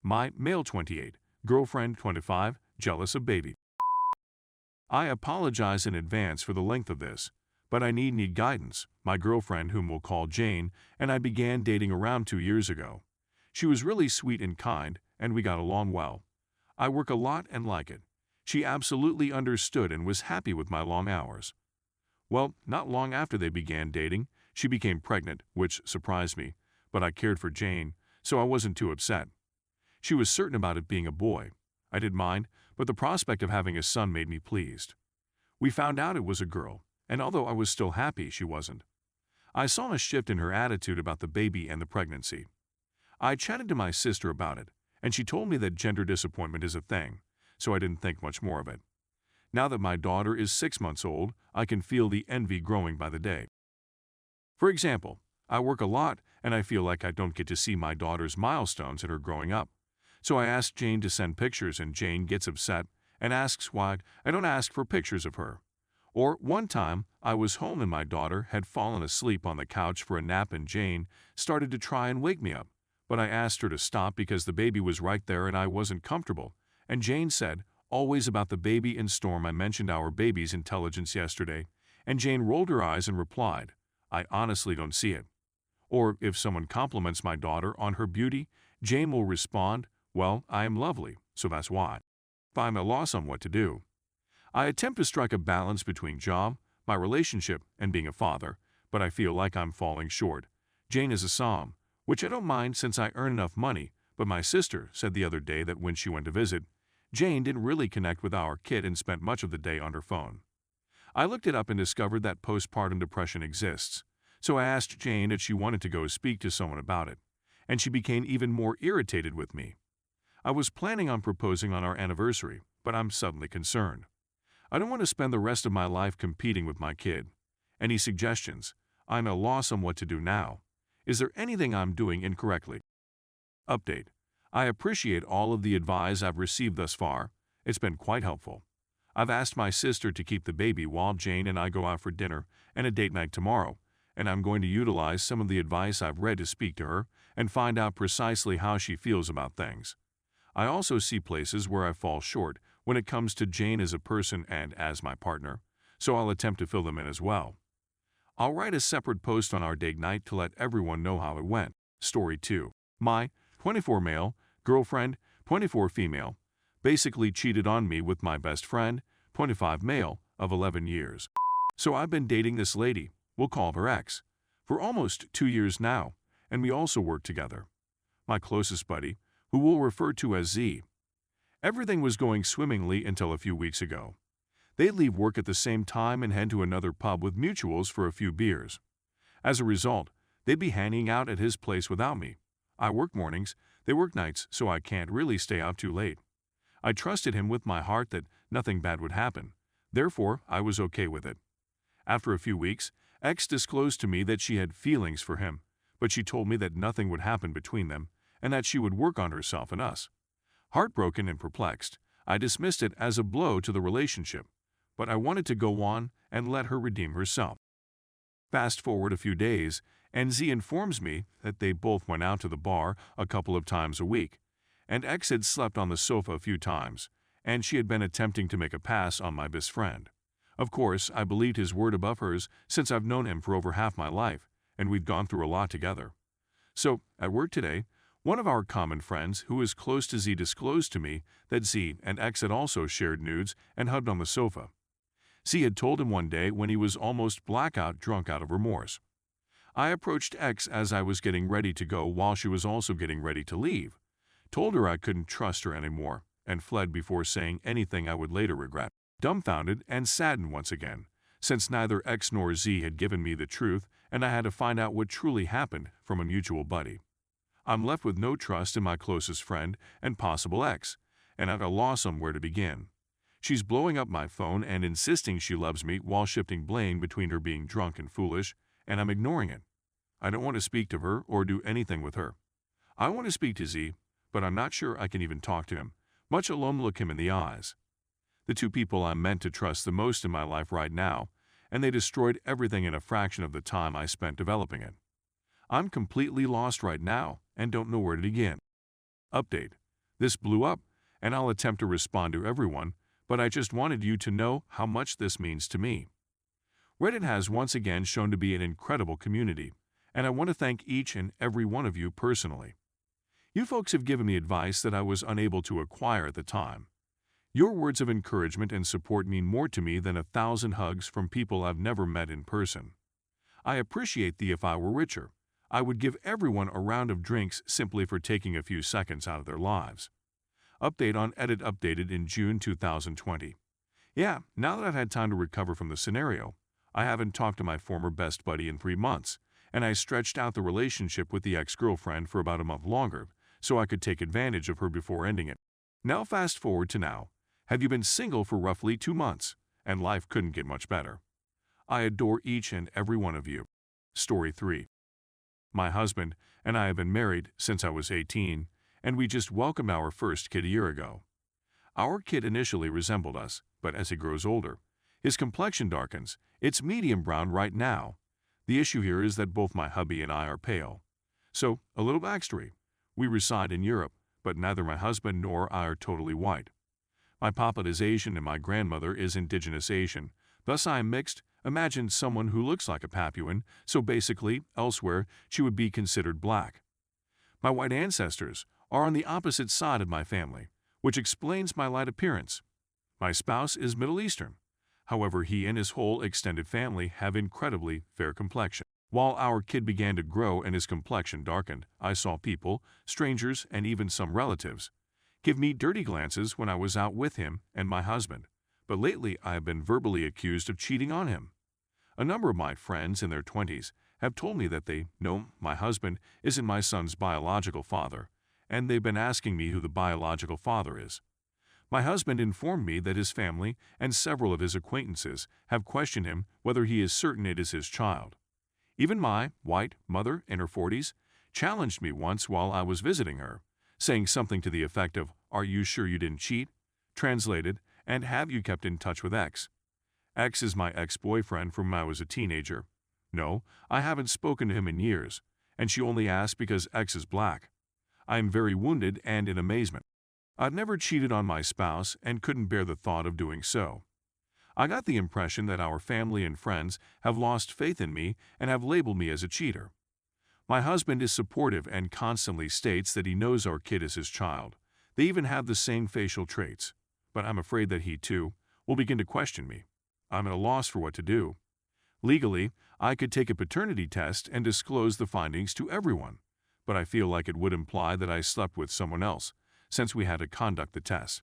My male 28, girlfriend 25, jealous of baby. I apologize in advance for the length of this, but I need guidance. My girlfriend, whom we'll call Jane, and I began dating around 2 years ago. She was really sweet and kind, and we got along well. I work a lot and like it. She absolutely understood and was happy with my long hours. Well, not long after they began dating, she became pregnant, which surprised me, but I cared for Jane, so I wasn't too upset. She was certain about it being a boy. I didn't mind, but the prospect of having a son made me pleased. We found out it was a girl, and although I was still happy, she wasn't. I saw a shift in her attitude about the baby and the pregnancy. I chatted to my sister about it, and she told me that gender disappointment is a thing, so I didn't think much more of it. Now that my daughter is 6 months old, I can feel the envy growing by the day. For example, I work a lot, and I feel like I don't get to see my daughter's milestones in her growing up. So I asked Jane to send pictures, and Jane gets upset and asks why I don't ask for pictures of her. Or one time, I was home and my daughter had fallen asleep on the couch for a nap, and Jane started to try and wake me up. But I asked her to stop because the baby was right there and I wasn't comfortable. And Jane said, "Always about the baby and Storm. I mentioned our baby's intelligence yesterday." And Jane rolled her eyes and replied, "I honestly don't see it." Or if someone compliments my daughter on her beauty, Jane will respond, "Well, I am lovely, so that's why." I'm at a loss on what to do. I attempt to strike a balance between job, my relationship, and being a father, but I feel like I'm falling short. Jane is a som, which I don't mind since I earn enough money, but my sister said the other day that when she went to visit, Jane didn't really connect with our kid and spent much of the day on her phone. I looked it up and discovered that postpartum depression exists, so I asked Jane if she wanted to go speak to someone about it, and she became even more irritated with me. I was planning on proposing on our anniversary, but I'm suddenly concerned. I don't want to spend the rest of my life competing with my kid. Any suggestions? I'm at a loss on what to do now. Is there anything I'm doing incorrectly? Update. I appreciate all of the advice I've received thus far. It's been quite helpful. I've asked my sister to keep the baby while Jane and I go out for dinner and a date night tomorrow, and I'm going to utilize some of the advice I've read to speak to her and find out precisely how she feels about things. I also see places where I fall short when it comes to Jane as a person and as my partner, so I'll attempt to fill them in as well. I'll write a separate post on our date night to let everyone know how it went. Story 2. My 24 male, girlfriend, 24 female, basically cheated on me with my best friend, 25 male, of 11 years. So I've been dating this lady, we'll call her X, for almost 2 years now, and we also work together. My closest buddy, who we'll refer to as Z. Everything was going swimmingly until a few weeks ago. They'd leave work at the same time and head to another pub with mutuals for a few beers. As a result, they'd be hanging out at his place without me. I work mornings, they work nights, so I can't really stay out too late. I trusted him with my heart that nothing bad would happen. Therefore, I was okay with it. After a few weeks, X disclosed to me that she had feelings for him, but she told me that nothing would happen between them and that she would work on herself and us. Heartbroken and perplexed, I dismissed it as a blow to the relationship, but I wanted to go on and let her redeem herself. Fast forward a few days, and Z informs me that they both went out to the bar a couple of times a week, and X had slept on the sofa a few times, and she had been attempting to make a pass on my best friend. Of course, I believed his word above hers since I've known him for over half my life, and we've gone through a lot together. So, at work today, one of our common friends who is close to Z disclosed to me that Z and X had also shared nudes and hugged on the sofa. Z had told him one day when he was almost blackout drunk out of remorse. I approached X as I was getting ready to go while she was also getting ready to leave, told her I couldn't trust her anymore, and fled before saying anything I would later regret. Dumbfounded and saddened once again, since neither X nor Z had given me the truth and I had to find out what truly happened from a mutual buddy. I'm left with no trust in my closest friend and possible X, and at a loss on where to begin. She's blowing up my phone and insisting she loves me while shifting blame between her being drunk and foolish, and I'm ignoring it. I don't want to speak to her or do anything with her. I want to speak to Z, but I'm not sure I can even talk to him, much alone look him in the eyes. The two people I'm meant to trust the most in my life right now, and they destroyed everything in a fraction of the time I spent developing it. I'm completely lost right now and don't know where to begin. Update. This blew up, and I'll attempt to respond to everyone, but I just wanted you to know how much this means to me. Reddit has once again shown to be an incredible community, and I want to thank each and every one of you personally. You folks have given me advice that I was unable to acquire at the time. Your words of encouragement and support mean more to me than 1,000 hugs from people I've never met in person. I appreciate the if I were richer, I would give everyone a round of drinks simply for taking a few seconds out of their lives. Update on Edit updated in June 2020. Yeah, now that I've had time to recover from the scenario, I haven't talked to my former best buddy in 3 months, and I stretched out the relationship with the ex-girlfriend for about a month longer, so I could take advantage of her before ending it. Now fast forward to now. Have you been single for roughly 2 months, and life couldn't get much better? I adore each and every one of you. Story 3. My husband and I have been married since I was 18, and we just welcomed our first kid a year ago. Our kid initially resembled us, but as he grows older, his complexion darkens. It's medium brown right now. The issue here is that both my hubby and I are pale. So, a little backstory. We reside in Europe, but neither my husband nor I are totally white. My papa is Asian and my grandmother is indigenous Asian, thus I am mixed. Imagine someone who looks like a Papuan, so basically, elsewhere, she would be considered black. My white ancestors are on the opposite side of my family, which explains my light appearance. My spouse is Middle Eastern. However, he and his whole extended family have incredibly fair complexion. While our kid began to grow and his complexion darkened, I saw people, strangers, and even some relatives, give me dirty glances when I was out with him and my husband. But lately I have been verbally accused of cheating on him. A number of my friends in their 20s have told me that they know my husband isn't my son's biological father, and they've been asking me who the biological father is. My husband informed me that his family and several of his acquaintances have questioned him whether he is certain it is his child. Even my white mother in her 40s challenged me once while I was visiting her, saying something to the effect of, "Are you sure you didn't cheat?" Translated, "And have you kept in touch with X?" X is my ex-boyfriend from when I was a teenager. No, I haven't spoken to him in years, and she only asked because X is black. I am very wounded and in amazement. I've never cheated on my spouse and couldn't bear the thought of doing so. I got the impression that our family and friends have lost faith in me and have labeled me as a cheater. My husband is supportive and constantly states that he knows our kid is his child. They even have the same facial traits. But I'm afraid that he, too, will begin to question me. I'm at a loss for what to do. Legally, I could take a paternity test and disclose the findings to everyone, but I feel like it would imply that I slept with someone else, since we had to conduct the test.